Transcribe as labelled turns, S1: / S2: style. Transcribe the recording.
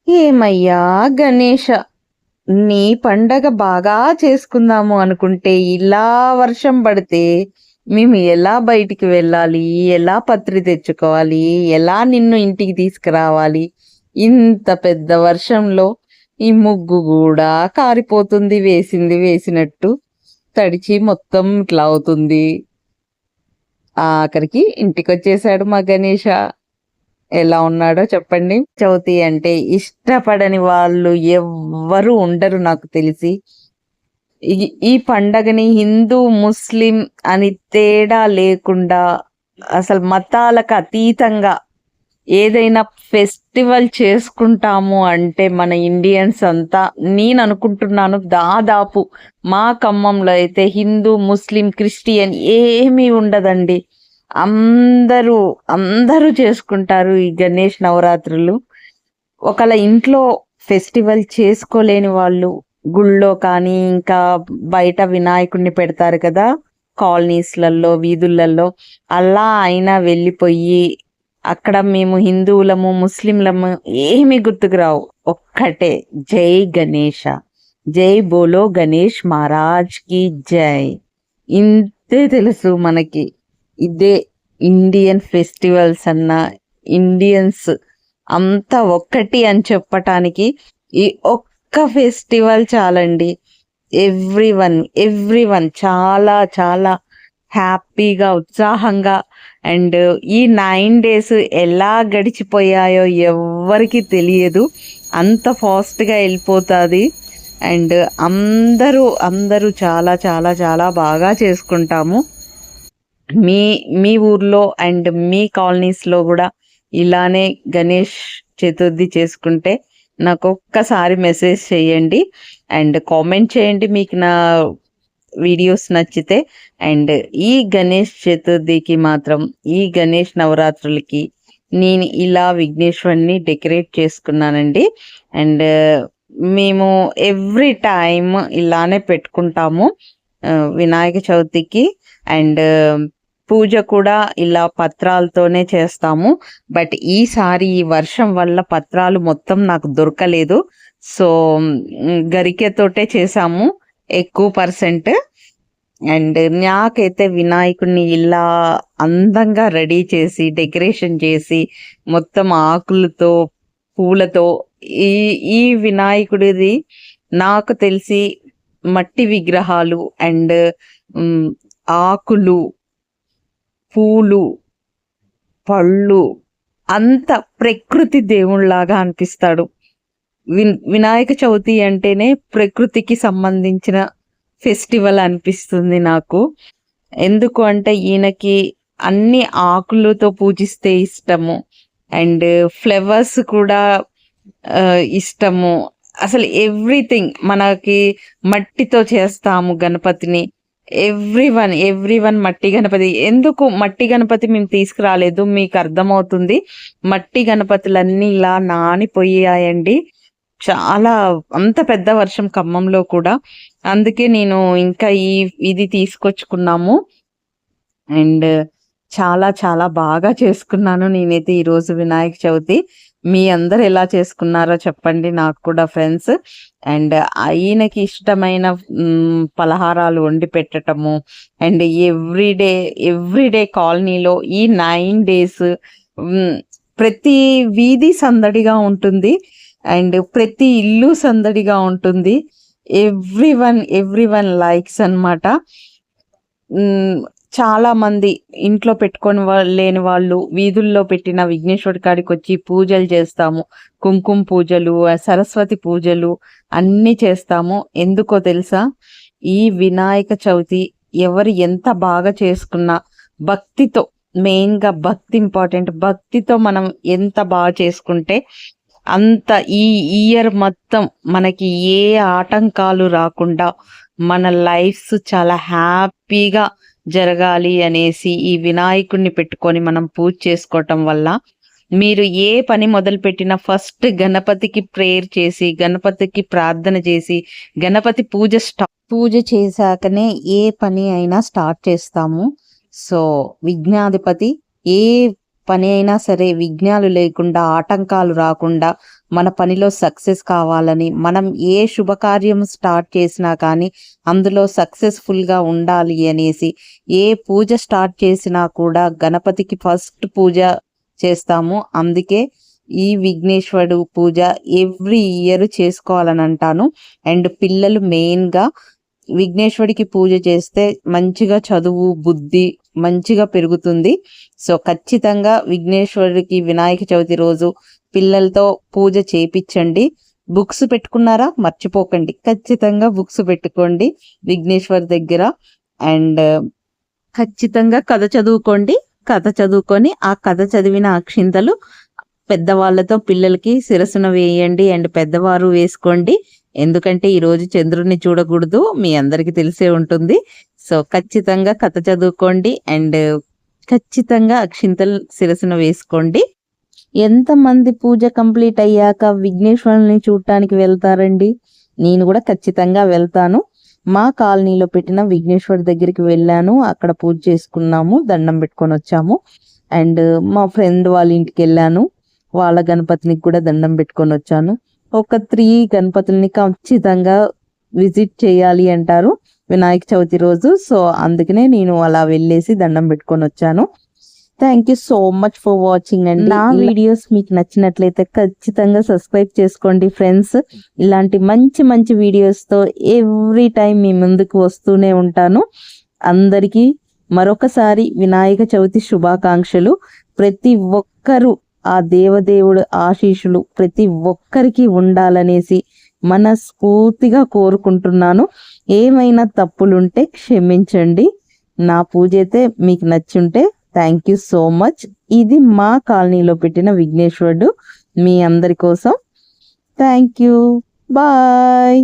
S1: ఏమయ్యా గణేష, నీ పండగ బాగా చేసుకుందాము అనుకుంటే ఇలా వర్షం పడితే మేము ఎలా బయటికి వెళ్ళాలి? ఎలా పత్రి తెచ్చుకోవాలి? ఎలా నిన్ను ఇంటికి తీసుకురావాలి? ఇంత పెద్ద వర్షంలో ఈ ముగ్గు కూడా కారిపోతుంది, వేసింది వేసినట్టు తడిచి మొత్తం ఇట్లా అవుతుంది. ఆఖరికి ఇంటికొచ్చేసాడు మా గణేష. ఎలా ఉన్నాడో చెప్పండి. చవితి అంటే ఇష్టపడని వాళ్ళు ఎవ్వరు ఉండరు నాకు తెలిసి. ఈ పండగని హిందూ ముస్లిం అని తేడా లేకుండా అసలు మతాలకు అతీతంగా ఏదైనా ఫెస్టివల్ చేసుకుంటాము అంటే మన ఇండియన్స్ అంతా, నేను అనుకుంటున్నాను దాదాపు మా ఖమ్మంలో అయితే హిందూ ముస్లిం క్రిస్టియన్ ఏమీ ఉండదండి. అందరూ అందరూ చేసుకుంటారు ఈ గణేష్ నవరాత్రులు. ఒకళ్ళ ఇంట్లో ఫెస్టివల్ చేసుకోలేని వాళ్ళు గుళ్ళో కానీ ఇంకా బయట వినాయకుడిని పెడతారు కదా కాలనీస్లలో వీధులలో, అలా అయినా వెళ్ళిపోయి అక్కడ మేము హిందువులము ముస్లింలము ఏమి గుర్తుకు రావు, ఒక్కటే జై గణేష, జై బోలో గణేష్ మహారాజ్ కి జై. ఇంతే తెలుసు మనకి. ఇదే ఇండియన్ ఫెస్టివల్స్ అన్న ఇండియన్స్ అంతా ఒక్కటి అని చెప్పటానికి ఈ ఒక్క ఫెస్టివల్ చాలండి. ఎవ్రీ వన్ చాలా చాలా హ్యాపీగా ఉత్సాహంగా అండ్ ఈ 9 days ఎలా గడిచిపోయాయో ఎవ్వరికి తెలియదు, అంత ఫాస్ట్గా వెళ్ళిపోతుంది. అండ్ అందరూ చాలా చాలా చాలా బాగా చేసుకుంటాము. మీ మీ ఊర్లో అండ్ మీ కాలనీస్లో కూడా ఇలానే గణేష్ చతుర్థి చేసుకుంటే నాకు ఒక్కసారి మెసేజ్ చేయండి అండ్ కామెంట్ చేయండి మీకు నా వీడియోస్ నచ్చితే. అండ్ ఈ గణేష్ చతుర్థికి మాత్రం, ఈ గణేష్ నవరాత్రులకి నేను ఇలా విఘ్నేశ్వరిని డెకరేట్ చేసుకున్నానండి. అండ్ మేము ఎవ్రీ టైమ్ ఇలానే పెట్టుకుంటాము వినాయక చవితికి. అండ్ పూజ కూడా ఇలా పత్రాలతోనే చేస్తాము. బట్ ఈసారి ఈ వర్షం వల్ల పత్రాలు మొత్తం నాకు దొరకలేదు, సో గరికెతోటే చేసాము ఎక్కువ పర్సెంట్. అండ్ నాకైతే వినాయకుడిని ఇలా అందంగా రెడీ చేసి డెకరేషన్ చేసి మొత్తం ఆకులతో పూలతో ఈ ఈ వినాయకుడిది నాకు తెలిసి మట్టి విగ్రహాలు అండ్ ఆకులు పూలు పళ్ళు అంత ప్రకృతి దేవుళ్లాగా అనిపిస్తాడు. వినాయక చవితి అంటేనే ప్రకృతికి సంబంధించిన ఫెస్టివల్ అనిపిస్తుంది నాకు. ఎందుకు అంటే ఈయనకి అన్ని ఆకులతో పూజిస్తే ఇష్టము అండ్ ఫ్లవర్స్ కూడా ఇష్టము. అసలు ఎవ్రీథింగ్ మనకి మట్టితో చేస్తాము గణపతిని. ఎవ్రీ వన్ మట్టి గణపతి. ఎందుకు మట్టి గణపతి మేము తీసుకురాలేదు మీకు అర్థమవుతుంది. మట్టి గణపతులన్నీ ఇలా నానిపోయాయండి, చాలా అంత పెద్ద వర్షం ఖమ్మంలో కూడా. అందుకే నేను ఇంకా ఇది తీసుకొచ్చుకున్నాము. అండ్ చాలా చాలా బాగా చేసుకున్నాను నేనైతే ఈరోజు వినాయక చవితి. మీ అందరు ఎలా చేసుకున్నారో చెప్పండి నాకు కూడా ఫ్రెండ్స్. అండ్ ఆయనకి ఇష్టమైన పలహారాలు వండి పెట్టటము అండ్ ఎవ్రీడే కాలనీలో ఈ 9 days ప్రతి వీధి సందడిగా ఉంటుంది అండ్ ప్రతి ఇల్లు సందడిగా ఉంటుంది. ఎవ్రీ వన్ లైక్స్ అనమాట. చాలా మంది ఇంట్లో పెట్టుకొని లేని వాళ్ళు వీధుల్లో పెట్టిన విఘ్నేశ్వరి కాడికి వచ్చి పూజలు చేస్తాము. కుంకుమ పూజలు, సరస్వతి పూజలు అన్నీ చేస్తాము. ఎందుకో తెలుసా, ఈ వినాయక చవితి ఎవరు ఎంత బాగా చేసుకున్నా భక్తితో, మెయిన్గా భక్తి ఇంపార్టెంట్. భక్తితో మనం ఎంత బాగా చేసుకుంటే అంత ఈ ఇయర్ మొత్తం మనకి ఏ ఆటంకాలు రాకుండా మన లైఫ్స్ చాలా హ్యాపీగా జరగాలి అనేసి ఈ వినాయకుడిని పెట్టుకొని మనం పూజ చేసుకోవటం వల్ల మీరు ఏ పని మొదలు పెట్టినా ఫస్ట్ గణపతికి ప్రేయర్ చేసి, గణపతికి ప్రార్థన చేసి, గణపతి పూజ చేశాకనే ఏ పని అయినా స్టార్ట్ చేస్తాము. సో విఘ్నాధిపతి ఏ పని అయినా సరే విఘ్నాలు లేకుండా, ఆటంకాలు రాకుండా మన పనిలో సక్సెస్ కావాలని, మనం ఏ శుభకార్యం స్టార్ట్ చేసినా కానీ అందులో సక్సెస్ఫుల్గా ఉండాలి అనేసి, ఏ పూజ స్టార్ట్ చేసినా కూడా గణపతికి ఫస్ట్ పూజ చేస్తాము. అందుకే ఈ విఘ్నేశ్వరుడు పూజ ఎవ్రీ ఇయర్ చేసుకోవాలని అంటాను. అండ్ పిల్లలు మెయిన్గా విఘ్నేశ్వరుడికి పూజ చేస్తే మంచిగా చదువు బుద్ధి మంచిగా పెరుగుతుంది. సో ఖచ్చితంగా విఘ్నేశ్వరుడికి వినాయక చవితి రోజు పిల్లలతో పూజ చేయించండి. బుక్స్ పెట్టుకున్నారా? మర్చిపోకండి, ఖచ్చితంగా బుక్స్ పెట్టుకోండి విఘ్నేశ్వర్ దగ్గర. అండ్ ఖచ్చితంగా కథ చదువుకోండి. కథ చదువుకొని ఆ కథ చదివిన అక్షింతలు పెద్దవాళ్ళతో పిల్లలకి శిరస్సున వేయండి. అండ్ పెద్దవారు వేసుకోండి, ఎందుకంటే ఈరోజు చంద్రుడిని చూడకూడదు, మీ అందరికీ తెలిసే ఉంటుంది. సో ఖచ్చితంగా కథ చదువుకోండి అండ్ ఖచ్చితంగా అక్షింతలు శిరస్సున వేసుకోండి. ఎంతమంది పూజ కంప్లీట్ అయ్యాక విఘ్నేశ్వరుని చూడటానికి వెళ్తారండి? నేను కూడా ఖచ్చితంగా వెళ్తాను. మా కాలనీలో పెట్టిన విఘ్నేశ్వర్ దగ్గరికి వెళ్ళాను, అక్కడ పూజ చేసుకున్నాము, దండం పెట్టుకొని వచ్చాము. అండ్ మా ఫ్రెండ్ వాళ్ళ ఇంటికి వెళ్ళాను, వాళ్ళ గణపతిని కూడా దండం పెట్టుకొని వచ్చాను. ఒక 3 గణపతుల్ని ఖచ్చితంగా విజిట్ చేయాలి అంటారు వినాయక చవితి రోజు. సో అందుకనే నేను అలా వెళ్ళేసి దండం పెట్టుకొని వచ్చాను. Thank you so much for watching అండి. నా వీడియోస్ మీకు నచ్చినట్లయితే ఖచ్చితంగా సబ్స్క్రైబ్ చేసుకోండి ఫ్రెండ్స్. ఇలాంటి మంచి మంచి వీడియోస్తో ఎవ్రీ టైం మీ ముందుకు వస్తూనే ఉంటాను. అందరికీ మరొకసారి వినాయక చవితి శుభాకాంక్షలు. ప్రతి ఒక్కరూ ఆ దేవదేవుడు ఆశీస్సులు ప్రతి ఒక్కరికి ఉండాలనేసి మనస్ఫూర్తిగా కోరుకుంటున్నాను. ఏమైనా తప్పులుంటే క్షమించండి. నా పూజ అయితే మీకు నచ్చుంటే థ్యాంక్ యూ సో మచ్. ఇది మా కాలనీలో పెట్టిన విఘ్నేశ్వరుడు మీ అందరి కోసం. Thank you, bye.